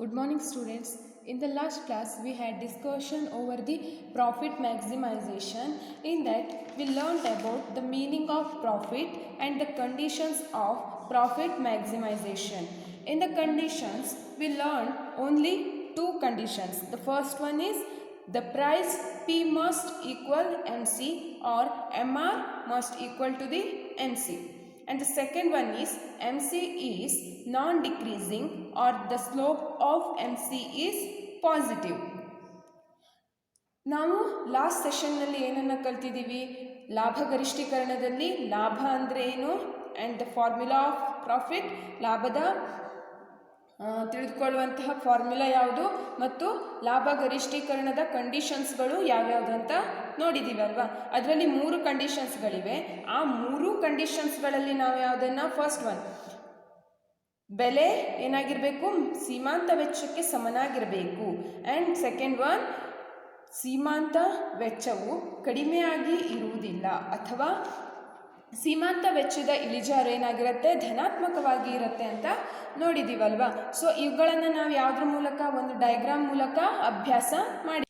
Good morning students. In the last class we had discussion over the profit maximization. In that we learned about the meaning of profit and the conditions of profit maximization. In the conditions we learned only two conditions. The first one is the price P must equal MC or MR must equal to the MC. And the second one is MC is non-decreasing or the slope of MC is positive. ನಾವು last ಸೆಷನ್ನಲ್ಲಿ ಏನನ್ನು ಕಲ್ತಿದ್ದೀವಿ? ಲಾಭ ಗರಿಷ್ಠೀಕರಣದಲ್ಲಿ ಲಾಭ ಅಂದರೆ ಏನು and the formula of profit, ಲಾಭದ ತಿಳಿದುಕೊಳ್ಳುವಂತಹ formula ಯಾವುದು ಮತ್ತು ಲಾಭ ಗರಿಷ್ಠೀಕರಣದ ಕಂಡೀಷನ್ಸ್ಗಳು ಯಾವ್ಯಾವುದು ಅಂತ ನೋಡಿದ್ದೀವಿ ಅಲ್ವಾ. ಅದರಲ್ಲಿ 3 ಕಂಡೀಷನ್ಸ್ಗಳಿವೆ. ಆ 3 ಕಂಡೀಷನ್ಸ್ಗಳಲ್ಲಿ ನಾವು ಯಾವುದನ್ನು, ಫಸ್ಟ್ ಒನ್ ಬೆಲೆ ಏನಾಗಿರಬೇಕು, ಸೀಮಾಂತ ವೆಚ್ಚಕ್ಕೆ ಸಮನಾಗಿರಬೇಕು. ಆ್ಯಂಡ್ ಸೆಕೆಂಡ್ ಒನ್ ಸೀಮಾಂತ ವೆಚ್ಚವು ಕಡಿಮೆಯಾಗಿ ಇರುವುದಿಲ್ಲ ಅಥವಾ ಸೀಮಾಂತ ವೆಚ್ಚದ ಇಳಿಜಾರು ಏನಾಗಿರುತ್ತೆ, ಧನಾತ್ಮಕವಾಗಿ ಇರುತ್ತೆ ಅಂತ ನೋಡಿದ್ದೀವಲ್ವಾ. ಸೊ ಇವುಗಳನ್ನು ನಾವು ಯಾವುದ್ರ ಮೂಲಕ, ಒಂದು ಡಯಾಗ್ರಾಮ್ ಮೂಲಕ ಅಭ್ಯಾಸ ಮಾಡಿ.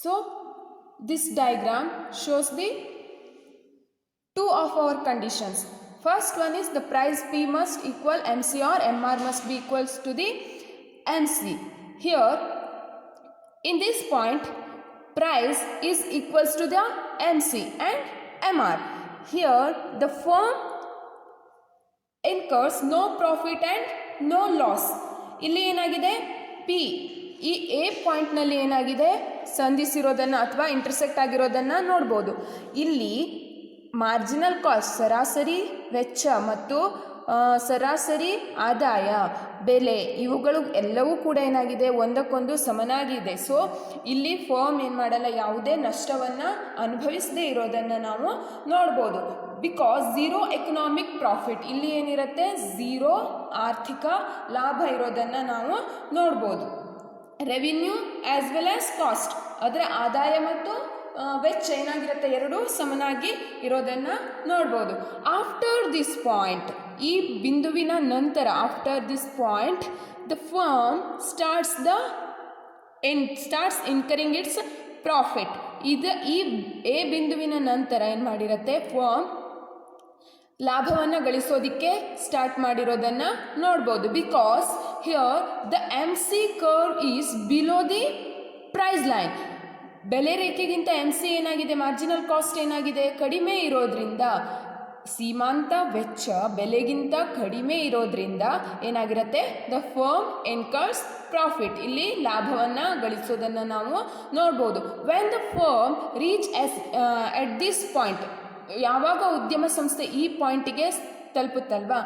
So this diagram shows the 2 of our conditions. First one is the price P must equal MC or MR must be equals to the MC. Here in this point price is equals to the MC and MR. Here the firm incurs no profit and no loss. ಇಲ್ಲಿ ಏನಾಗಿದೆ, P ಈ A ಪಾಯಿಂಟ್ನಲ್ಲಿ ಏನಾಗಿದೆ, ಸಂಧಿಸಿರೋದನ್ನು ಅಥವಾ intersect ಆಗಿರೋದನ್ನು ನೋಡ್ಬೋದು. ಇಲ್ಲಿ marginal cost ಸರಾಸರಿ ವೆಚ್ಚ ಮತ್ತು ಸರಾಸರಿ ಆದಾಯ ಬೆಲೆ ಇವುಗಳು ಎಲ್ಲವೂ ಕೂಡ ಏನಾಗಿದೆ, ಒಂದಕ್ಕೊಂದು ಸಮನಾಗಿದೆ. ಸೊ ಇಲ್ಲಿ ಫರ್ಮ್ ಏನು ಮಾಡಲ್ಲ, ಯಾವುದೇ ನಷ್ಟವನ್ನು ಅನುಭವಿಸದೇ ಇರೋದನ್ನು ನಾವು ನೋಡ್ಬೋದು. ಬಿಕಾಸ್ ಝೀರೋ ಎಕನಾಮಿಕ್ ಪ್ರಾಫಿಟ್, ಇಲ್ಲಿ ಏನಿರುತ್ತೆ, ಝೀರೋ ಆರ್ಥಿಕ ಲಾಭ ಇರೋದನ್ನು ನಾವು ನೋಡ್ಬೋದು. Revenue as well as cost, ಅದರ ಆದಾಯ ಮತ್ತು ವೆಚ್ಚ ಏನಾಗಿರುತ್ತೆ, ಎರಡೂ ಸಮನಾಗಿ ಇರೋದನ್ನು ನೋಡ್ಬೋದು. ಆಫ್ಟರ್ ದಿಸ್ ಪಾಯಿಂಟ್, ಈ ಬಿಂದುವಿನ ನಂತರ, after this point the firm starts incurring its profit. ಈ ಎ ಬಿಂದುವಿನ ನಂತರ ಏನು ಮಾಡಿರುತ್ತೆ, ಫರ್ಮ್ ಲಾಭವನ್ನು ಗಳಿಸೋದಕ್ಕೆ ಸ್ಟಾರ್ಟ್ ಮಾಡಿರೋದನ್ನು ನೋಡ್ಬೋದು. Because here the MC curve is below the price line. ಬೆಲೆ ರೇಖೆಗಿಂತ MC ಏನಾಗಿದೆ, ಮಾರ್ಜಿನಲ್ ಕಾಸ್ಟ್ ಏನಾಗಿದೆ, ಕಡಿಮೆ ಇರೋದ್ರಿಂದ, ಸೀಮಾಂತ ವೆಚ್ಚ ಬೆಲೆಗಿಂತ ಕಡಿಮೆ ಇರೋದ್ರಿಂದ ಏನಾಗಿರುತ್ತೆ, ದ ಫರ್ಮ್ ಇನ್ಕರ್ಸ್ ಪ್ರಾಫಿಟ್, ಇಲ್ಲಿ ಲಾಭವನ್ನು ಗಳಿಸೋದನ್ನು ನಾವು ನೋಡ್ಬೋದು. When the firm reach at this point, ಯಾವಾಗ ಉದ್ಯಮ ಸಂಸ್ಥೆ ಈ ಪಾಯಿಂಟಿಗೆ ತಲುಪುತ್ತಲ್ವಾ,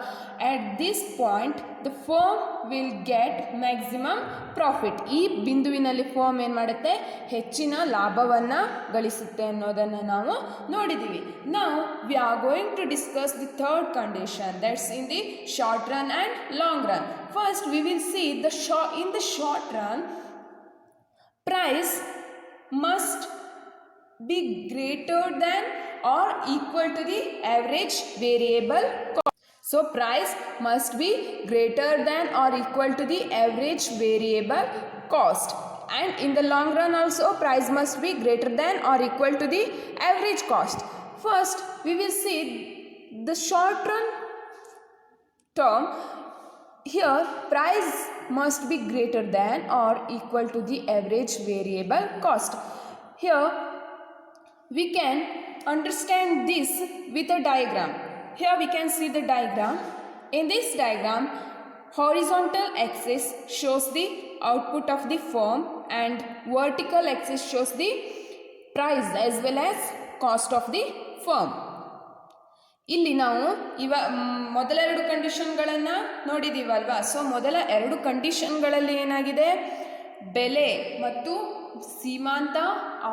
at this point the firm will get maximum profit. ಈ ಬಿಂದುವಿನಲ್ಲಿ ಫರ್ಮ್ ಏನು ಮಾಡುತ್ತೆ, ಹೆಚ್ಚಿನ ಲಾಭವನ್ನು ಗಳಿಸುತ್ತೆ ಅನ್ನೋದನ್ನು ನಾವು ನೋಡಿದ್ದೀವಿ. Now we are going to discuss the third condition, that's in the short run and long run. First we will see in the short run price must be greater than or equal to the average variable cost. So price must be greater than or equal to the average variable cost. And in the long run also price must be greater than or equal to the average cost. First we will see the short run term. Here price must be greater than or equal to the average variable cost. Here we can understand this with a diagram. Here we can see the diagram. In this diagram, horizontal axis shows the output of the firm and vertical axis shows the price as well as cost of the firm. ಇಲ್ಲಿ ನಾವು ಮೊದಲ 2 ಕಂಡೀಷನ್ಗಳನ್ನು ನೋಡಿದ್ದೀವಲ್ವಾ. So ಮೊದಲ 2 ಕಂಡೀಷನ್ಗಳಲ್ಲಿ ಏನಾಗಿದೆ, ಬೆಲೆ ಮತ್ತು ಸೀಮಾಂತ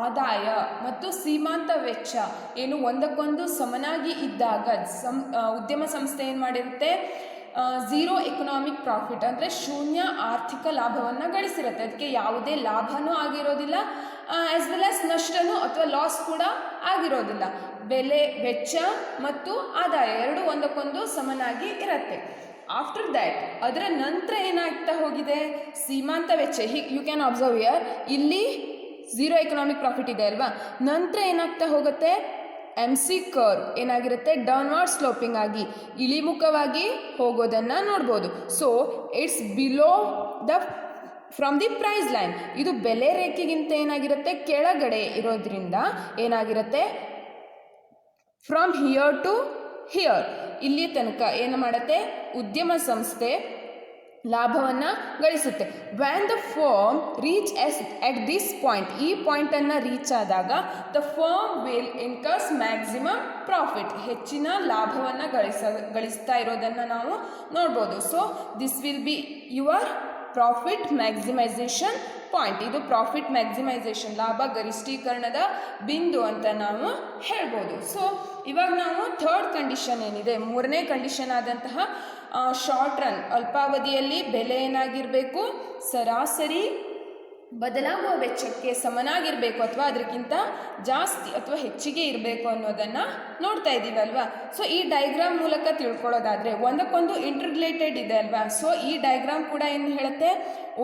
ಆದಾಯ ಮತ್ತು ಸೀಮಾಂತ ವೆಚ್ಚ ಏನು ಒಂದಕ್ಕೊಂದು ಸಮನಾಗಿ ಇದ್ದಾಗ ಉದ್ಯಮ ಸಂಸ್ಥೆ ಏನು ಮಾಡಿರುತ್ತೆ, ಝೀರೋ ಎಕನಾಮಿಕ್ ಪ್ರಾಫಿಟ್ ಅಂದರೆ ಶೂನ್ಯ ಆರ್ಥಿಕ ಲಾಭವನ್ನು ಗಳಿಸಿರುತ್ತೆ. ಅದಕ್ಕೆ ಯಾವುದೇ ಲಾಭನೂ ಆಗಿರೋದಿಲ್ಲ, ಆ್ಯಸ್ ವೆಲ್ ಆಸ್ ನಷ್ಟನೂ ಅಥವಾ ಲಾಸ್ ಕೂಡ ಆಗಿರೋದಿಲ್ಲ. ಬೆಲೆ, ವೆಚ್ಚ ಮತ್ತು ಆದಾಯ ಎರಡೂ ಒಂದಕ್ಕೊಂದು ಸಮನಾಗಿ ಇರುತ್ತೆ. ಆಫ್ಟರ್ ದ್ಯಾಟ್ ಅದರ ನಂತರ ಏನಾಗ್ತಾ ಹೋಗಿದೆ ಸೀಮಾಂತ ವೆಚ್ಚ. ಯು ಕ್ಯಾನ್ ಅಬ್ಸರ್ವ್ ಇಯರ್, ಇಲ್ಲಿ ಝೀರೋ ಎಕನಾಮಿಕ್ ಪ್ರಾಫಿಟ್ ಇದೆ ಅಲ್ವಾ, ನಂತರ ಏನಾಗ್ತಾ ಹೋಗುತ್ತೆ MC ಕರ್ವ್ ಏನಾಗಿರುತ್ತೆ ಡೌನ್ವರ್ಡ್ ಸ್ಲೋಪಿಂಗ್ ಆಗಿ ಇಳಿಮುಖವಾಗಿ ಹೋಗೋದನ್ನು ನೋಡ್ಬೋದು. So it's below the from the price line, ಇದು ಬೆಲೆ ರೇಖೆಗಿಂತ ಏನಾಗಿರುತ್ತೆ ಕೆಳಗಡೆ ಇರೋದ್ರಿಂದ ಏನಾಗಿರುತ್ತೆ ಫ್ರಮ್ ಹಿಯರ್ ಟು ಹಿಯರ್, ಇಲ್ಲಿ ತನಕ ಏನು ಮಾಡುತ್ತೆ ಉದ್ಯಮ ಸಂಸ್ಥೆ ಲಾಭವನ್ನು ಗಳಿಸುತ್ತೆ. When the firm reach at this point, ಈ ಪಾಯಿಂಟನ್ನು ರೀಚ್ ಆದಾಗ the firm will incurs maximum profit, ಹೆಚ್ಚಿನ ಲಾಭವನ್ನು ಗಳಿಸ್ತಾ ಇರೋದನ್ನು ನಾವು ನೋಡ್ಬೋದು. So this will be your profit maximisation point. ಇದು ಪ್ರಾಫಿಟ್ ಮ್ಯಾಕ್ಸಿಮೈಸೇಷನ್ ಲಾಭ ಗರಿಷ್ಠೀಕರಣದ ಬಿಂದು ಅಂತ ನಾವು ಹೇಳ್ಬೋದು. ಸೊ ಇವಾಗ ನಾವು ಥರ್ಡ್ ಕಂಡೀಷನ್ ಏನಿದೆ, ಮೂರನೇ ಕಂಡೀಷನ್ ಆದಂತಹ ಶಾರ್ಟ್ ರನ್ ಅಲ್ಪಾವಧಿಯಲ್ಲಿ ಬೆಲೆ ಏನಾಗಿರಬೇಕು ಸರಾಸರಿ ಬದಲಾಗುವ ವೆಚ್ಚಕ್ಕೆ ಸಮನಾಗಿರಬೇಕು ಅಥವಾ ಅದಕ್ಕಿಂತ ಜಾಸ್ತಿ ಅಥವಾ ಹೆಚ್ಚಿಗೆ ಇರಬೇಕು ಅನ್ನೋದನ್ನು ನೋಡ್ತಾ ಇದ್ದೀವಿ ಅಲ್ವಾ. ಸೊ ಈ ಡೈಗ್ರಾಮ್ ಮೂಲಕ ತಿಳ್ಕೊಳ್ಳೋದಾದರೆ ಒಂದಕ್ಕೊಂದು ಇಂಟರ್ರಿಲೇಟೆಡ್ ಇದೆ ಅಲ್ವಾ. ಸೊ ಈ ಡೈಗ್ರಾಮ್ ಕೂಡ ಏನು ಹೇಳುತ್ತೆ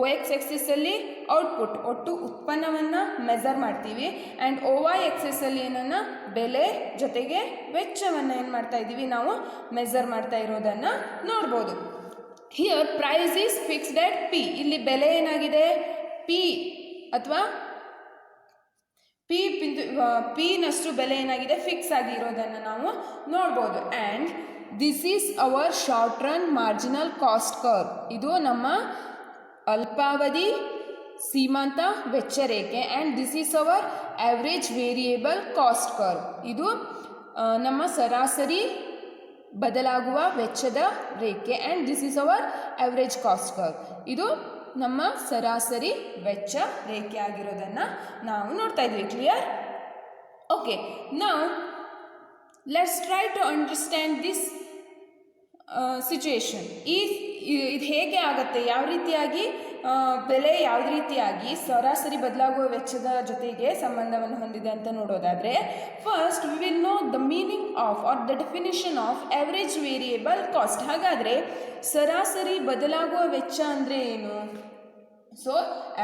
OX ಎಕ್ಸಿಸಲ್ಲಿ ಔಟ್ಪುಟ್ ಒಟ್ಟು ಉತ್ಪನ್ನವನ್ನು ಮೆಜರ್ ಮಾಡ್ತೀವಿ ಆ್ಯಂಡ್ OY ಎಕ್ಸಿಸಲ್ಲಿ ಏನನ್ನು ಬೆಲೆ ಜೊತೆಗೆ ವೆಚ್ಚವನ್ನು ಏನು ಮಾಡ್ತಾ ಇದ್ದೀವಿ ನಾವು ಮೆಜರ್ ಮಾಡ್ತಾ ಇರೋದನ್ನು ನೋಡ್ಬೋದು. Here price is fixed at P, ಇಲ್ಲಿ ಬೆಲೆ ಏನಾಗಿದೆ P ಅಥವಾ Pನಷ್ಟು ಬೆಲೆ ಏನಾಗಿದೆ ಫಿಕ್ಸ್ ಆಗಿರೋದನ್ನು ನಾವು ನೋಡ್ಬೋದು. And this is our short run marginal cost curve, ಇದು ನಮ್ಮ ಅಲ್ಪಾವಧಿ ಸೀಮಾಂತ ವೆಚ್ಚ ರೇಖೆ. And this is our average variable cost curve, ಇದು ನಮ್ಮ ಸರಾಸರಿ ಬದಲಾಗುವ ವೆಚ್ಚದ ರೇಖೆ. And this is our average cost curve, ಇದು ನಮ್ಮ ಸರಾಸರಿ ವೆಚ್ಚ ರೇಖೆ ಆಗಿರೋದನ್ನು ನಾವು ನೋಡ್ತಾ ಇದ್ವಿ. ಕ್ಲಿಯರ್? ಓಕೆ, ನಾವು let's try to understand this situation. ಇದು ಹೇಗೆ ಆಗುತ್ತೆ, ಯಾವ ರೀತಿಯಾಗಿ ಬೆಲೆ ಯಾವ ರೀತಿಯಾಗಿ ಸರಾಸರಿ ಬದಲಾಗುವ ವೆಚ್ಚದ ಜೊತೆಗೆ ಸಂಬಂಧವನ್ನು ಹೊಂದಿದೆ ಅಂತ ನೋಡೋದಾದರೆ, first we will know the meaning of are the definition of average variable cost. ಹಾಗಾದರೆ ಸರಾಸರಿ ಬದಲಾಗುವ ವೆಚ್ಚ ಅಂದರೆ ಏನು? So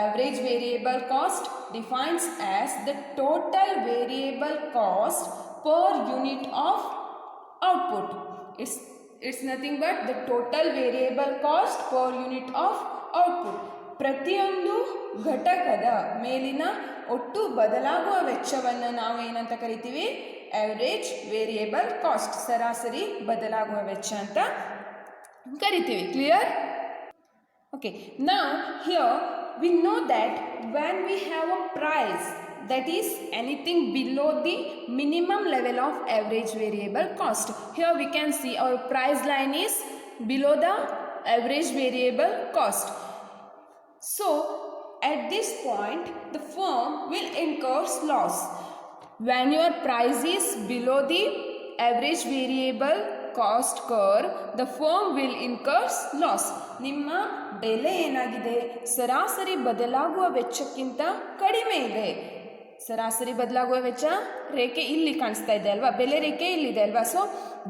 average variable cost defines as the total variable cost per unit of output. It's nothing but the total variable cost per unit of output. ಪ್ರತಿಯೊಂದು ಘಟಕದ ಮೇಲಿನ ಒಟ್ಟು ಬದಲಾಗುವ ವೆಚ್ಚವನ್ನು ನಾವು ಏನಂತ ಕರಿತೀವಿ? ಆವ್ರೇಜ್ ವೇರಿಯೇಬಲ್ ಕಾಸ್ಟ್, ಸರಾಸರಿ ಬದಲಾಗುವ ವೆಚ್ಚ ಅಂತ ಕರಿತೀವಿ. Clear? Okay, now here we know that when we have a price that is anything below the minimum level of average variable cost, here we can see our price line is below the average variable cost. So at this point the firm will incur loss. When your price is below the average variable cost curve, the firm will ಇನ್ಕರ್ಸ್ loss. ನಿಮ್ಮ ಬೆಲೆ ಏನಾಗಿದೆ ಸರಾಸರಿ ಬದಲಾಗುವ ವೆಚ್ಚಕ್ಕಿಂತ ಕಡಿಮೆ ಇದೆ. ಸರಾಸರಿ ಬದಲಾಗುವ ವೆಚ್ಚ ರೇಖೆ ಇಲ್ಲಿ ಕಾಣಿಸ್ತಾ ಇದೆ ಅಲ್ವಾ, ಬೆಲೆ ರೇಖೆ ಇಲ್ಲಿದೆ ಅಲ್ವಾ. ಸೊ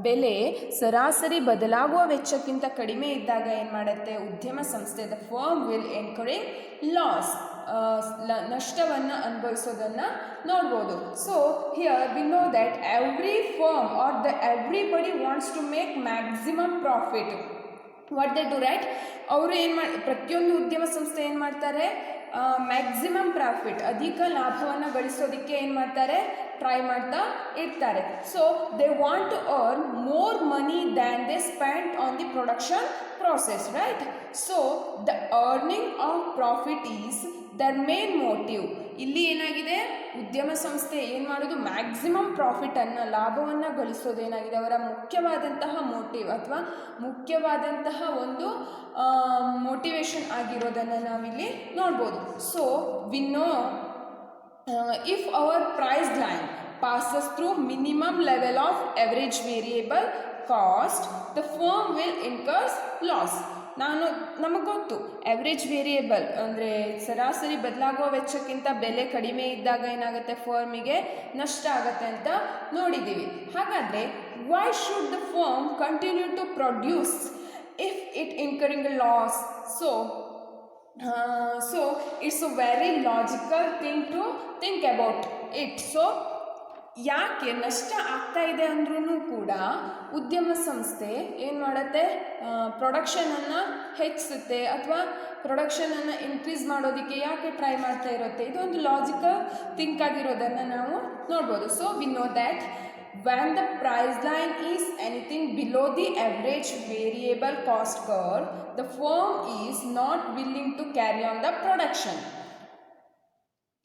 ಬೆಲೆ ಸರಾಸರಿ ಬದಲಾಗುವ ವೆಚ್ಚಕ್ಕಿಂತ ಕಡಿಮೆ ಇದ್ದಾಗ ಏನು ಮಾಡುತ್ತೆ ಉದ್ಯಮ ಸಂಸ್ಥೆ, the firm will incurring loss, ನಷ್ಟವನ್ನು ಅನುಭವಿಸೋದನ್ನು ನೋಡ್ಬೋದು. So here we know that every firm are the everybody wants to make maximum profit. What they do right, ಅವರು ಪ್ರತಿಯೊಂದು ಉದ್ಯಮ ಸಂಸ್ಥೆ ಏನು ಮಾಡ್ತಾರೆ, ಮ್ಯಾಕ್ಸಿಮಮ್ ಪ್ರಾಫಿಟ್ ಅಧಿಕ ಲಾಭವನ್ನು ಗಳಿಸೋದಕ್ಕೆ ಏನು ಮಾಡ್ತಾರೆ ಟ್ರೈ ಮಾಡ್ತಾ ಇರ್ತಾರೆ. So they want to earn more money than they spend on the production process, right? So the earning of profit is their main motive. ಇಲ್ಲಿ ಏನಾಗಿದೆ ಉದ್ಯಮ ಸಂಸ್ಥೆ ಏನು ಮಾಡೋದು ಮ್ಯಾಕ್ಸಿಮಮ್ ಪ್ರಾಫಿಟನ್ನು ಲಾಭವನ್ನು ಗಳಿಸೋದು ಏನಾಗಿದೆ ಅವರ ಮುಖ್ಯವಾದಂತಹ ಮೋಟಿವ್ ಅಥವಾ ಮುಖ್ಯವಾದಂತಹ ಒಂದು ಮೋಟಿವೇಶನ್ ಆಗಿರೋದನ್ನು ನಾವಿಲ್ಲಿ ನೋಡ್ಬೋದು. So we know if our price line passes through minimum level of average variable cost, the firm will incur loss. ನಮಗೆ ಗೊತ್ತು ಆವ್ರೇಜ್ ವೇರಿಯೇಬಲ್ ಅಂದರೆ ಸರಾಸರಿ ಬದಲಾಗುವ ವೆಚ್ಚಕ್ಕಿಂತ ಬೆಲೆ ಕಡಿಮೆ ಇದ್ದಾಗ ಏನಾಗುತ್ತೆ ಫರ್ಮಿಗೆ ನಷ್ಟ ಆಗುತ್ತೆ ಅಂತ ನೋಡಿದ್ದೀವಿ. ಹಾಗಾದರೆ why should the firm continue to produce if it incurring a loss. So it's a very logical thing to think about it. So ಯಾಕೆ ನಷ್ಟ ಆಗ್ತಾ ಇದೆ ಅಂದ್ರೂ ಕೂಡ ಉದ್ಯಮ ಸಂಸ್ಥೆ ಏನು ಮಾಡುತ್ತೆ, ಪ್ರೊಡಕ್ಷನನ್ನು ಹೆಚ್ಚಿಸುತ್ತೆ ಅಥವಾ ಪ್ರೊಡಕ್ಷನನ್ನು ಇನ್ಕ್ರೀಸ್ ಮಾಡೋದಕ್ಕೆ ಯಾಕೆ ಟ್ರೈ ಮಾಡ್ತಾ ಇರುತ್ತೆ. ಇದೊಂದು ಲಾಜಿಕಲ್ ಥಿಂಕ್ ಆಗಿರೋದನ್ನು ನಾವು ನೋಡ್ಬೋದು. So we know that when the price line is anything below the average variable cost curve, the firm is not willing to carry on the production.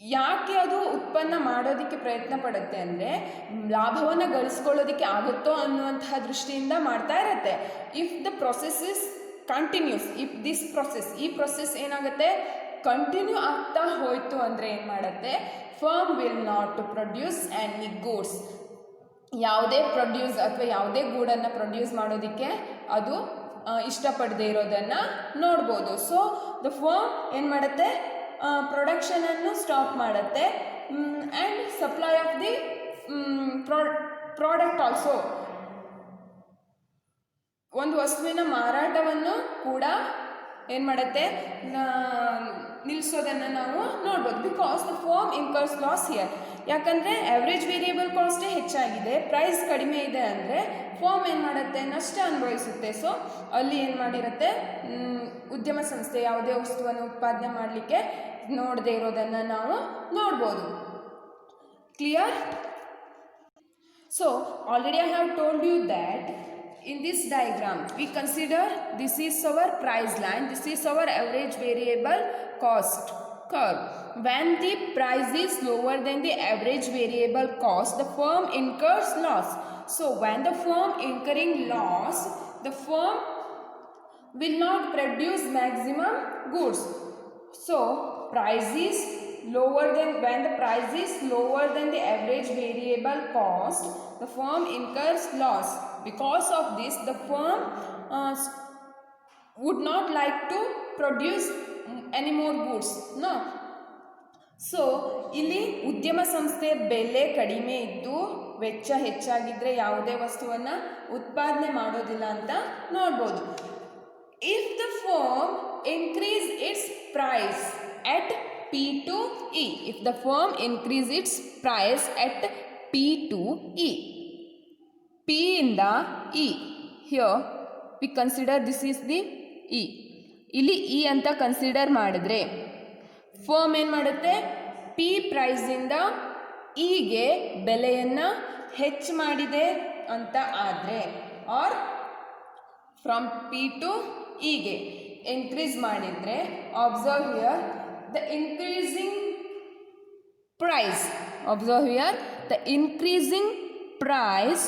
ಯಾಕೆ ಅದು ಉತ್ಪನ್ನ ಮಾಡೋದಕ್ಕೆ ಪ್ರಯತ್ನ ಪಡುತ್ತೆ ಅಂದರೆ ಲಾಭವನ್ನು ಗಳಿಸ್ಕೊಳ್ಳೋದಕ್ಕೆ ಆಗುತ್ತೋ ಅನ್ನುವಂತಹ ದೃಷ್ಟಿಯಿಂದ ಮಾಡ್ತಾ ಇರುತ್ತೆ. If the process is continues, if this process, ಈ ಪ್ರೊಸೆಸ್ ಏನಾಗುತ್ತೆ ಕಂಟಿನ್ಯೂ ಆಗ್ತಾ ಹೋಯಿತು ಅಂದರೆ ಏನು ಮಾಡುತ್ತೆ, firm will not to produce any goods. ಯಾವುದೇ ಪ್ರೊಡ್ಯೂಸ್ ಅಥವಾ ಯಾವುದೇ ಗೂಡನ್ನು ಪ್ರೊಡ್ಯೂಸ್ ಮಾಡೋದಕ್ಕೆ ಅದು ಇಷ್ಟಪಡದೇ ಇರೋದನ್ನು ನೋಡ್ಬೋದು. ಸೊ ದ ಫರ್ಮ್ ಏನು ಮಾಡುತ್ತೆ, ಪ್ರೊಡಕ್ಷನನ್ನು ಸ್ಟಾಪ್ ಮಾಡುತ್ತೆ and supply of the product also, ಒಂದು ವಸ್ತುವಿನ ಮಾರಾಟವನ್ನು ಕೂಡ ಏನು ಮಾಡುತ್ತೆ, ನಿಲ್ಲಿಸೋದನ್ನು ನಾವು ನೋಡ್ಬೋದು. Because the firm ಇನ್ಕರ್ಸ್ loss here. ಯಾಕಂದರೆ ಆವ್ರೇಜ್ ವೇರಿಯಬಲ್ ಕಾಸ್ಟೇ ಹೆಚ್ಚಾಗಿದೆ, ಪ್ರೈಸ್ ಕಡಿಮೆ ಇದೆ ಅಂದರೆ ಫರ್ಮ್ ಏನು ಮಾಡುತ್ತೆ, ನಷ್ಟ ಅನುಭವಿಸುತ್ತೆ. ಸೊ ಅಲ್ಲಿ ಏನು ಮಾಡಿರುತ್ತೆ, ಉದ್ಯಮ ಸಂಸ್ಥೆ ಯಾವುದೇ ವಸ್ತುವನ್ನು ಉತ್ಪಾದನೆ ಮಾಡಲಿಕ್ಕೆ ನೋಡದೇ ಇರೋದನ್ನು ನಾವು ನೋಡ್ಬೋದು. Clear? So already I have told you that in this diagram we consider this is our price line, this is our average variable cost curve. When the price is lower than the average variable cost, the firm incurs loss. So when the firm incurring loss, the firm will not produce maximum goods. So price is lower than, when the price is lower than the average variable cost, the firm incurs loss. Because of this, the firm would not like to produce any more goods. No. So ಇಲ್ಲಿ ಉದ್ಯಮ ಸಂಸ್ಥೆ ಬೆಲೆ ಕಡಿಮೆ ಇದ್ದು ವೆಚ್ಚ ಹೆಚ್ಚಾಗಿದ್ದರೆ ಯಾವುದೇ ವಸ್ತುವನ್ನು ಉತ್ಪಾದನೆ ಮಾಡೋದಿಲ್ಲ ಅಂತ ನೋಡ್ಬೋದು. If the firm increase its price at P to E, if the firm increase its price at P to E, P ಇಂದ E, here we consider this is the E, ಇಲ್ಲಿ E ಅಂತ ಕನ್ಸಿಡರ್ ಮಾಡಿದ್ರೆ firm ಏನು ಮಾಡುತ್ತೆ, P ಪ್ರೈಸಿಂದ Eಗೆ ಬೆಲೆಯನ್ನು ಹೆಚ್ಚು ಮಾಡಿದೆ ಅಂತ ಆದರೆ, ಆರ್ ಫ್ರಮ್ P to Eಗೆ ಇನ್ಕ್ರೀಸ್ ಮಾಡಿದರೆ, observe here the increasing price, observe here the increasing price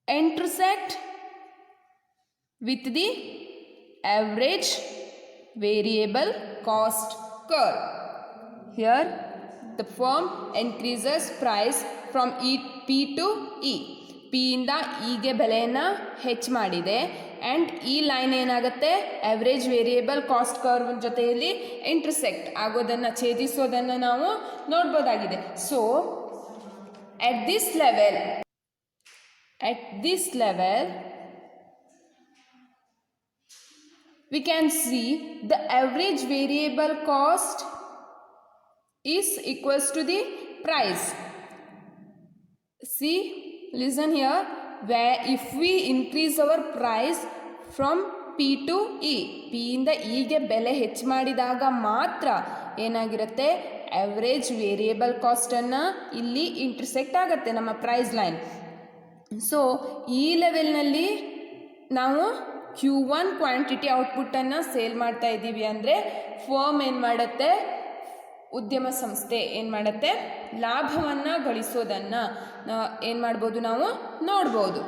intersect with the average variable cost curve. Here the firm increases price from P to E, P ಇಂದ Eಗೆ ಬೆಲೆಯನ್ನು ಹೆಚ್ಚು ಮಾಡಿದೆ and ಈ line ಏನಾಗುತ್ತೆ, average variable cost curve ಜೊತೆಯಲ್ಲಿ intersect ಆಗೋದನ್ನು, ಛೇದಿಸೋದನ್ನು ನಾವು ನೋಡ್ಬೋದಾಗಿದೆ. So at this level we can see the average variable cost is equals to the price. See, listen here, where if we increase our price from P to E, P ಇಂದ Eಗೆ ಬೆಲೆ ಹೆಚ್ಚು ಮಾಡಿದಾಗ ಮಾತ್ರ ಏನಾಗಿರುತ್ತೆ, average variable ಕಾಸ್ಟನ್ನು ಇಲ್ಲಿ intersect ಆಗುತ್ತೆ ನಮ್ಮ price line. So ಈ ಲೆವೆಲ್ನಲ್ಲಿ ನಾವು Q1 ಕ್ವಾಂಟಿಟಿ ಔಟ್ಪುಟ್ಟನ್ನು ಸೇಲ್ ಮಾಡ್ತಾ ಇದ್ದೀವಿ ಅಂದರೆ ಫರ್ಮ್ ಏನು ಮಾಡುತ್ತೆ, ಉದ್ಯಮ ಸಂಸ್ಥೆ ಏನು ಮಾಡುತ್ತೆ, ಲಾಭವನ್ನು ಗಳಿಸೋದನ್ನು ಏನು ಮಾಡ್ಬೋದು, ನಾವು ನೋಡ್ಬೋದು.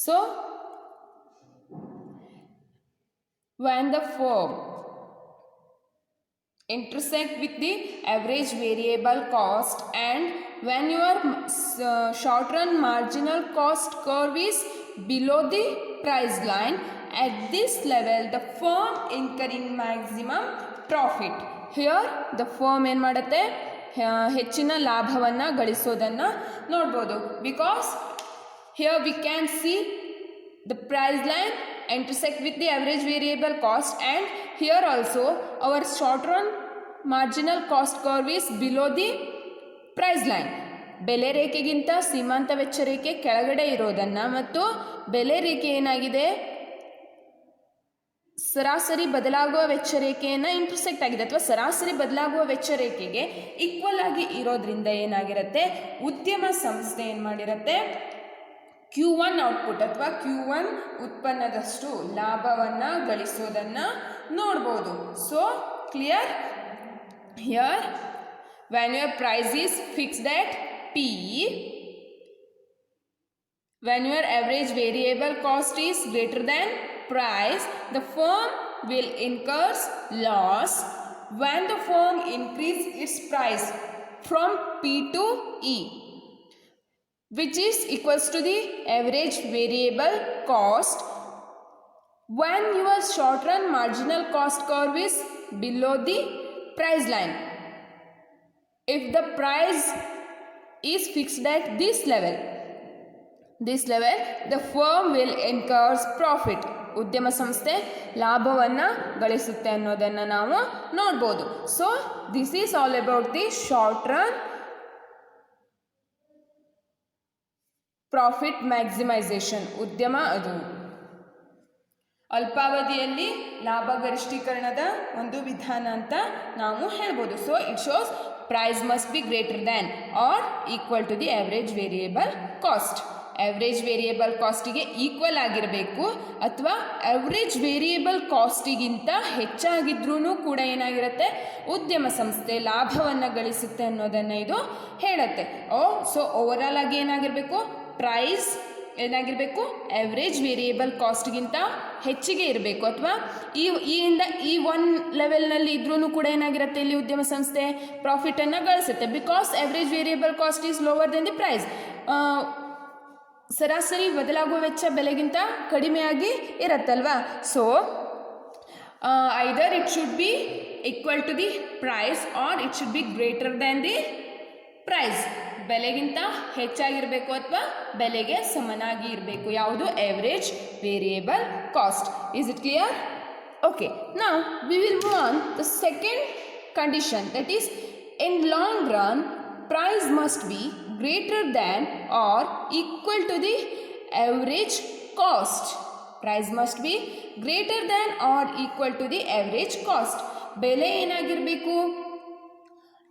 So when the firm intersect with the average variable cost and when your short run marginal cost curve is below the price line, at this level the firm incurring maximum profit. Here the firm ಏನು ಮಾಡುತ್ತೆ, ಹೆಚ್ಚಿನ ಲಾಭವನ್ನು ಗಳಿಸೋದನ್ನು ನೋಡ್ಬೋದು. Because here we can see the price line intersect with the average variable cost, and here also our short run marginal cost curve is below the price line. ಬೆಲೆ ರೇಖೆಗಿಂತ ಸೀಮಾಂತ ವೆಚ್ಚ ರೇಖೆ ಕೆಳಗಡೆ ಇರೋದನ್ನು ಮತ್ತು ಬೆಲೆ ರೇಖೆ ಏನಾಗಿದೆ ಸರಾಸರಿ ಬದಲಾಗುವ ವೆಚ್ಚ ರೇಖೆಯನ್ನು ಇಂಟರ್ಸೆಕ್ಟ್ ಆಗಿದೆ ಅಥವಾ ಸರಾಸರಿ ಬದಲಾಗುವ ವೆಚ್ಚ ರೇಖೆಗೆ ಈಕ್ವಲ್ ಆಗಿ ಇರೋದ್ರಿಂದ ಏನಾಗಿರುತ್ತೆ ಉದ್ಯಮ ಸಂಸ್ಥೆ ಏನು ಮಾಡಿರುತ್ತೆ Q1 ಔಟ್ಪುಟ್ ಅಥವಾ Q1 ಉತ್ಪನ್ನದಷ್ಟು ಲಾಭವನ್ನು ಗಳಿಸೋದನ್ನು ನೋಡ್ಬೋದು. So clear here when your price is fixed at P, when your average variable cost is greater than price, the firm will incur loss when the firm increase its price from P to E, which is equals to the average variable cost when your short run marginal cost curve is below the price line. If the price is fixed at this level, the firm will incur profit. ಉದ್ಯಮ ಸಂಸ್ಥೆ ಲಾಭವನ್ನು ಗಳಿಸುತ್ತೆ ಅನ್ನೋದನ್ನು ನಾವು ನೋಡ್ಬೋದು. So this is all about the short run profit maximisation. ಉದ್ಯಮ ಅದು ಅಲ್ಪಾವಧಿಯಲ್ಲಿ ಲಾಭ ಗರಿಷ್ಠೀಕರಣದ ಒಂದು ವಿಧಾನ ಅಂತ ನಾವು ಹೇಳ್ಬೋದು. So it shows price must be greater than or equal to the average variable cost. Average variable ಕಾಸ್ಟಿಗೆ ಈಕ್ವಲ್ ಆಗಿರಬೇಕು ಅಥವಾ ಆವ್ರೇಜ್ ವೇರಿಯೇಬಲ್ ಕಾಸ್ಟಿಗಿಂತ ಹೆಚ್ಚಾಗಿದ್ರೂ ಕೂಡ ಏನಾಗಿರುತ್ತೆ ಉದ್ಯಮ ಸಂಸ್ಥೆ ಲಾಭವನ್ನು ಗಳಿಸುತ್ತೆ ಅನ್ನೋದನ್ನು ಇದು ಹೇಳುತ್ತೆ. ಸೊ ಓವರಾಲ್ ಆಗಿ ಏನಾಗಿರಬೇಕು ಪ್ರೈಸ್ ಏನಾಗಿರಬೇಕು ಆವ್ರೇಜ್ ವೇರಿಯೇಬಲ್ ಕಾಸ್ಟ್ಗಿಂತ ಹೆಚ್ಚಿಗೆ ಇರಬೇಕು ಅಥವಾ ಈ ಒನ್ ಲೆವೆಲ್ನಲ್ಲಿ ಇದ್ರೂ ಕೂಡ ಏನಾಗಿರುತ್ತೆ ಇಲ್ಲಿ ಉದ್ಯಮ ಸಂಸ್ಥೆ ಪ್ರಾಫಿಟನ್ನು ಗಳಿಸುತ್ತೆ. Because average variable cost is lower than the price. ಸರಾಸರಿ ಬದಲಾಗುವ ವೆಚ್ಚ ಬೆಲೆಗಿಂತ ಕಡಿಮೆಯಾಗಿ ಇರುತ್ತಲ್ವಾ. So either it should be equal to the price or it should be greater than the price. ಬೆಲೆಗಿಂತ ಹೆಚ್ಚಾಗಿರಬೇಕು ಅಥವಾ ಬೆಲೆಗೆ ಸಮನಾಗಿ ಇರಬೇಕು. ಯಾವುದು average variable cost. Is it clear? Okay, now we will move on the second condition, that is in long run price must be greater than or equal to the average cost. Price must be greater than or equal to the average cost. ಬೆಲೆ ಏನಾಗಿರಬೇಕು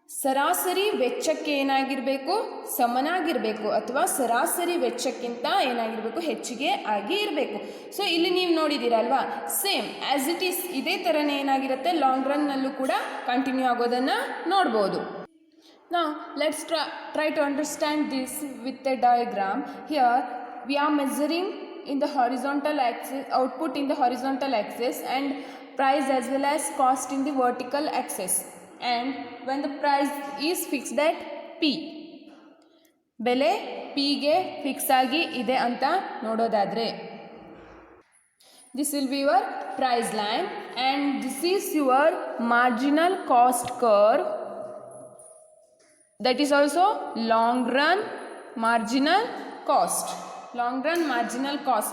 ಸರಾಸರಿ ವೆಚ್ಚಕ್ಕೆ ಏನಾಗಿರಬೇಕು ಸಮನಾಗಿರಬೇಕು ಅಥವಾ ಸರಾಸರಿ ವೆಚ್ಚಕ್ಕಿಂತ ಏನಾಗಿರಬೇಕು ಹೆಚ್ಚಿಗೆ ಆಗಿ ಇರಬೇಕು. ಸೊ ಇಲ್ಲಿ ನೀವು ನೋಡಿದ್ದೀರಲ್ವಾ ಸೇಮ್ ಆ್ಯಸ್ ಇಟ್ ಈಸ್ ಇದೇ ಥರನೇ ಏನಾಗಿರುತ್ತೆ ಲಾಂಗ್ ರನ್ನಲ್ಲೂ ಕೂಡ ಕಂಟಿನ್ಯೂ ಆಗೋದನ್ನು ನೋಡ್ಬೋದು. Now let's try to understand this with a diagram. Here we are measuring in the horizontal axis, output in the horizontal axis and price as well as cost in the vertical axis. And when the price is fixed at P, ಬೆಲೆ P ಗೆ fix ಆಗಿ ಇದೆ ಅಂತ ನೋಡೋದಾದ್ರೆ this will be your price line and this is your marginal cost curve. That is also long run marginal cost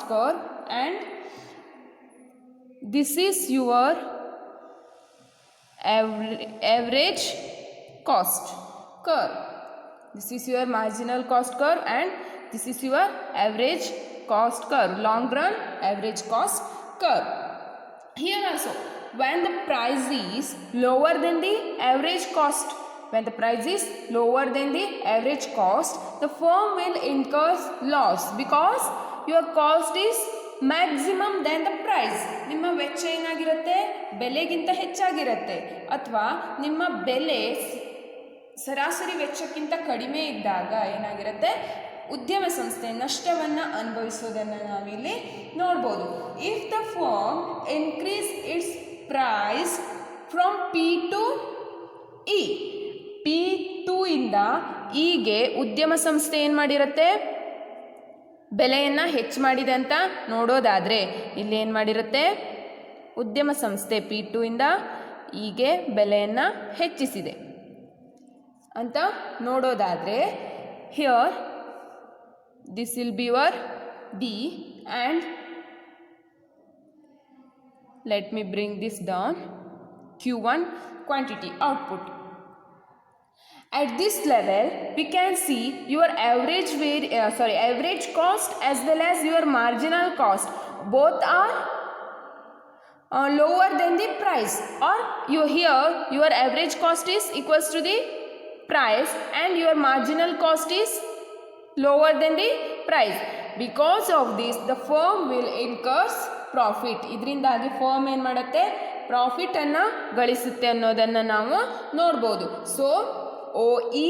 curve, and this is your average cost curve. This is your marginal cost curve and this is your average cost curve, long run average cost curve. Here also when the price is lower than the average cost, when the price is lower than the average cost, the firm will incur loss because your cost is maximum than the price. ನಿಮ್ಮ ವೆಚ್ಚ ಏನಾಗಿರುತ್ತೆ ಬೆಲೆಗಿಂತ ಹೆಚ್ಚಾಗಿರುತ್ತೆ ಅಥವಾ ನಿಮ್ಮ ಬೆಲೆ ಸರಾಸರಿ ವೆಚ್ಚಕ್ಕಿಂತ ಕಡಿಮೆ ಇದ್ದಾಗ ಏನಾಗಿರುತ್ತೆ ಉದ್ಯಮ ಸಂಸ್ಥೆ ನಷ್ಟವನ್ನು ಅನುಭವಿಸೋದನ್ನು ನಾವಿಲ್ಲಿ ನೋಡ್ಬೋದು. If the firm increase its price from P to E, P2 ಇಂದ Eಗೆ ಉದ್ಯಮ ಸಂಸ್ಥೆ ಏನು ಮಾಡಿರುತ್ತೆ ಬೆಲೆಯನ್ನು ಹೆಚ್ಚು ಮಾಡಿದೆ ಅಂತ ನೋಡೋದಾದರೆ ಇಲ್ಲಿ ಏನು ಮಾಡಿರುತ್ತೆ ಉದ್ಯಮ ಸಂಸ್ಥೆ P2 ಇಂದ Eಗೆ ಬೆಲೆಯನ್ನು ಹೆಚ್ಚಿಸಿದೆ ಅಂತ ನೋಡೋದಾದರೆ here this will be your D and let me bring this down. Q1 quantity output. At this level we can see your average cost as well as your marginal cost, both are lower than the price, or your average cost is equals to the price and your marginal cost is lower than the price. Because of this the firm will incurs profit. ಇದರಿಂದಾಗಿ firm ಏನು ಮಾಡುತ್ತೆ, profit ಅನ್ನು ಗಳಿಸುತ್ತೆ ಅನ್ನೋದನ್ನು ನಾವು ನೋಡ್ಬೋದು. So OE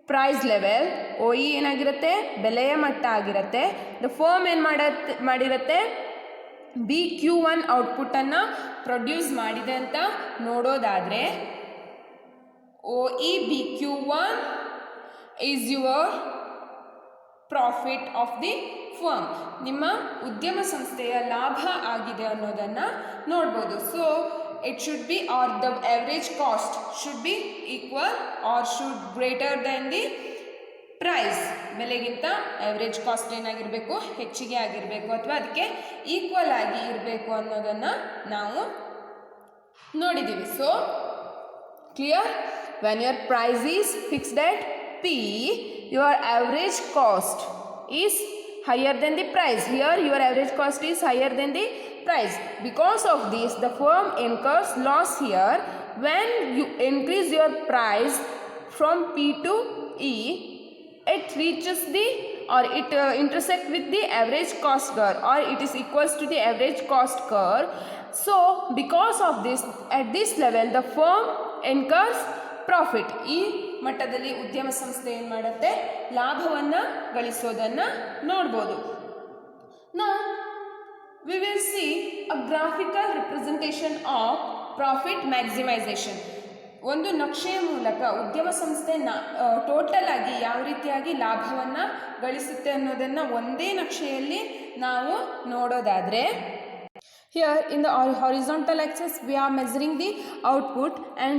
price level, OE ಏನಾಗಿರುತ್ತೆ, ಬೆಲೆಯ ಮಟ್ಟ ಆಗಿರುತ್ತೆ. ದ ಫರ್ಮ್ ಏನು ಮಾಡಿರುತ್ತೆ, BQ1 ಔಟ್ಪುಟ್ಟನ್ನು ಪ್ರೊಡ್ಯೂಸ್ ಮಾಡಿದೆ ಅಂತ ನೋಡೋದಾದರೆ OE BQ1 is your profit of the firm. ನಿಮ್ಮ ಉದ್ಯಮ ಸಂಸ್ಥೆಯ ಲಾಭ ಆಗಿದೆ ಅನ್ನೋದನ್ನು ನೋಡ್ಬೋದು. So it should be, or the average cost should be equal or should greater than the price. ಬೆಲೆಗಿಂತ ಆವ್ರೇಜ್ ಕಾಸ್ಟ್ ಏನಾಗಿರಬೇಕು, ಹೆಚ್ಚಿಗೆ ಆಗಿರಬೇಕು ಅಥವಾ ಅದಕ್ಕೆ ಈಕ್ವಲ್ ಆಗಿ ಇರಬೇಕು ಅನ್ನೋದನ್ನು ನಾವು ನೋಡಿದ್ದೀವಿ. So clear, when your price is fixed at P, your average cost is higher than the price. Here your average cost is higher than the price. Because of this the firm incurs loss here. When you increase your price from P to E, it reaches the, or it intersect with the average cost curve, or it is equals to the average cost curve. So because of this, at this level the firm incurs profit. ಈ ಮಟ್ಟದಲ್ಲಿ ಉದ್ಯಮ ಸಂಸ್ಥೆ ಏನು ಮಾಡುತ್ತೆ, ಲಾಭವನ್ನು ಗಳಿಸೋದನ್ನು ನೋಡ್ಬೋದು. Now we will see a graphical representation of profit maximization. ಒಂದು ನಕ್ಷೆಯ ಮೂಲಕ ಉದ್ಯಮ ಸಂಸ್ಥೆ ಟೋಟಲ್ ಆಗಿ ಯಾವ ರೀತಿಯಾಗಿ ಲಾಭವನ್ನು ಗಳಿಸುತ್ತೆ ಅನ್ನೋದನ್ನು ಒಂದೇ ನಕ್ಷೆಯಲ್ಲಿ ನಾವು ನೋಡೋದಾದರೆ, here in the horizontal axis we are measuring the output, and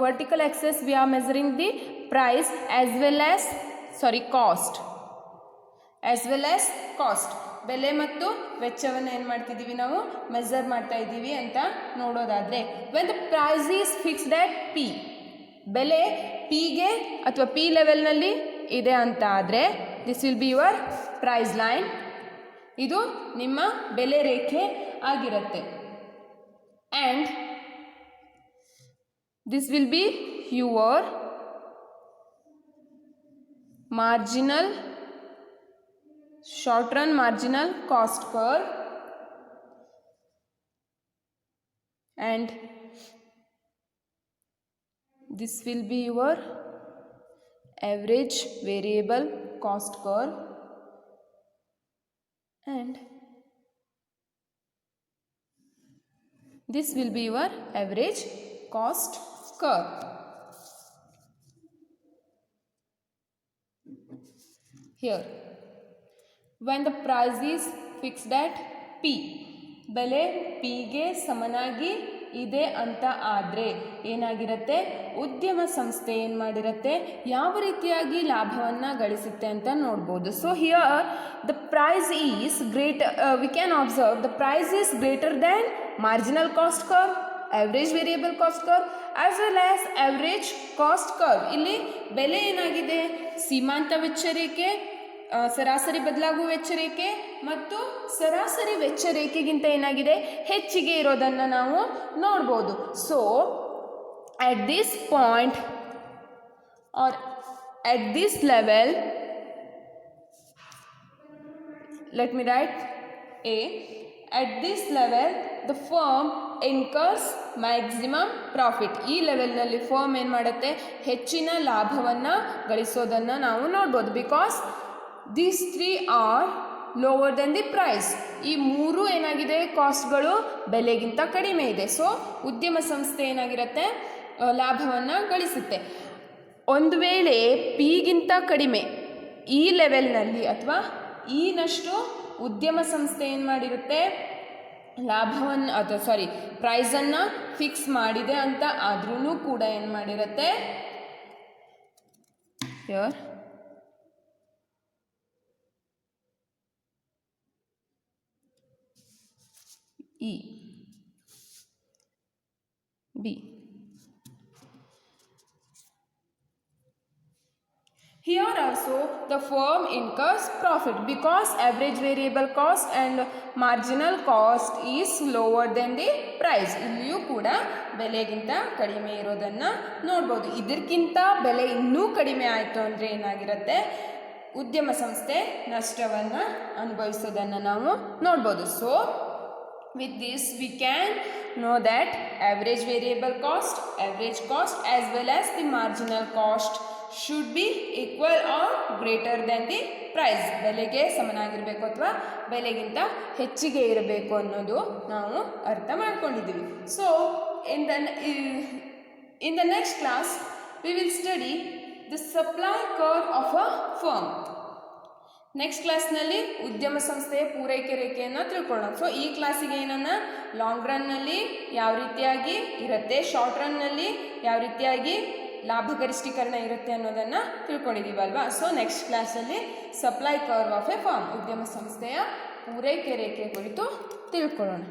vertical axis we are measuring the price as well as cost. ಬೆಲೆ ಮತ್ತು ವೆಚ್ಚವನ್ನು ಏನು ಮಾಡ್ತಿದ್ದೀವಿ, ನಾವು ಮೆಜರ್ ಮಾಡ್ತಾ ಇದ್ದೀವಿ ಅಂತ ನೋಡೋದಾದರೆ, when the price is fixed at P, ಬೆಲೆ Pಗೆ ಅಥವಾ P ಲೆವೆಲ್ನಲ್ಲಿ ಇದೆ ಅಂತ ಆದರೆ this will be your price line. ಇದು ನಿಮ್ಮ ಬೆಲೆ ರೇಖೆ ಆಗಿರುತ್ತೆ. And this will be your marginal short run marginal cost curve, and this will be your average variable cost curve, and this will be your average cost curve. Here when the price is fixed at P, ಬೆಲೆ Pಗೆ ಸಮನಾಗಿ ಇದೆ ಅಂತ ಆದರೆ ಏನಾಗಿರುತ್ತೆ, ಉದ್ಯಮ ಸಂಸ್ಥೆ ಏನು ಮಾಡಿರುತ್ತೆ, ಯಾವ ರೀತಿಯಾಗಿ ಲಾಭವನ್ನು ಗಳಿಸುತ್ತೆ ಅಂತ ನೋಡ್ಬೋದು. So here the price is greater, we can observe the price is greater than marginal cost curve, average variable cost curve as well as average cost curve. ಇಲ್ಲಿ ಬೆಲೆ ಏನಾಗಿದೆ, ಸೀಮಾಂತ ವೆಚ್ಚ ರೇಖೆ, ಸರಾಸರಿ ಬದಲಾಗುವ ವೆಚ್ಚ ರೇಖೆ ಮತ್ತು ಸರಾಸರಿ ವೆಚ್ಚ ರೇಖೆಗಿಂತ ಏನಾಗಿದೆ, ಹೆಚ್ಚಿಗೆ ಇರೋದನ್ನು ನಾವು ನೋಡ್ಬೋದು. So at this point or at this level, let me write A, at this level the firm incurs maximum profit. ಈ ಲೆವೆಲ್ನಲ್ಲಿ ಫರ್ಮ್ ಏನು ಮಾಡುತ್ತೆ, ಹೆಚ್ಚಿನ ಲಾಭವನ್ನು ಗಳಿಸೋದನ್ನು ನಾವು ನೋಡ್ಬೋದು. Because these 3 are lower than the price. ಈ ಮೂರು ಏನಾಗಿದೆ, ಕಾಸ್ಟ್ಗಳು ಬೆಲೆಗಿಂತ ಕಡಿಮೆ ಇದೆ. ಸೊ ಉದ್ಯಮ ಸಂಸ್ಥೆ ಏನಾಗಿರುತ್ತೆ, ಲಾಭವನ್ನು ಗಳಿಸುತ್ತೆ. ಒಂದು ವೇಳೆ ಪಿಗಿಂತ ಕಡಿಮೆ ಈ ಲೆವೆಲ್ನಲ್ಲಿ ಅಥವಾ ಈನಷ್ಟು ಉದ್ಯಮ ಸಂಸ್ಥೆ ಏನು ಮಾಡಿರುತ್ತೆ, ಲಾಭವನ್ನು ಅಥವಾ ಪ್ರೈಸನ್ನು ಫಿಕ್ಸ್ ಮಾಡಿದೆ ಅಂತ ಆದ್ರೂ ಕೂಡ ಏನು ಮಾಡಿರುತ್ತೆ, E B. Here also the firm incurs profit because average variable cost and marginal cost is lower than the price. ಇಲ್ಲಿಯೂ ಕೂಡ ಬೆಲೆಗಿಂತ ಕಡಿಮೆ ಇರೋದನ್ನು ನೋಡ್ಬೋದು. ಇದಕ್ಕಿಂತ ಬೆಲೆ ಇನ್ನೂ ಕಡಿಮೆ ಆಯಿತು ಅಂದರೆ ಏನಾಗಿರುತ್ತೆ, ಉದ್ಯಮ ಸಂಸ್ಥೆ ನಷ್ಟವನ್ನು ಅನುಭವಿಸೋದನ್ನು ನಾವು ನೋಡ್ಬೋದು. So with this we can know that average variable cost, average cost as well as the marginal cost should be equal or greater than the price. ಬೆಲೆಗೆ ಸಮನಾಗಿರಬೇಕು ಅಥವಾ ಬೆಲೆಗಿಂತ ಹೆಚ್ಚಿಗೆ ಇರಬೇಕು ಅನ್ನೋದು ನಾವು ಅರ್ಥ ಮಾಡ್ಕೊಂಡಿದ್ದೀವಿ. So in the next class we will study the supply curve of a firm. Next ಕ್ಲಾಸ್ನಲ್ಲಿ ಉದ್ಯಮ ಸಂಸ್ಥೆಯ ಪೂರೈಕೆ ರೇಖೆಯನ್ನು ತಿಳ್ಕೊಳ್ಳೋಣ. ಸೊ ಈ ಕ್ಲಾಸಿಗೆ ಏನನ್ನ ಲಾಂಗ್ ರನ್ನಲ್ಲಿ ಯಾವ ರೀತಿಯಾಗಿ ಇರುತ್ತೆ, ಶಾರ್ಟ್ ರನ್ನಲ್ಲಿ ಯಾವ ರೀತಿಯಾಗಿ ಲಾಭ ಗರಿಷ್ಠೀಕರಣ ಇರುತ್ತೆ ಅನ್ನೋದನ್ನು ತಿಳ್ಕೊಂಡಿದ್ದೀವಲ್ವಾ. ಸೊ ನೆಕ್ಸ್ಟ್ ಕ್ಲಾಸಲ್ಲಿ supply curve of a firm, ಉದ್ಯಮ ಸಂಸ್ಥೆಯ ಪೂರೈಕೆ ರೇಖೆ ಕುರಿತು ತಿಳ್ಕೊಳ್ಳೋಣ.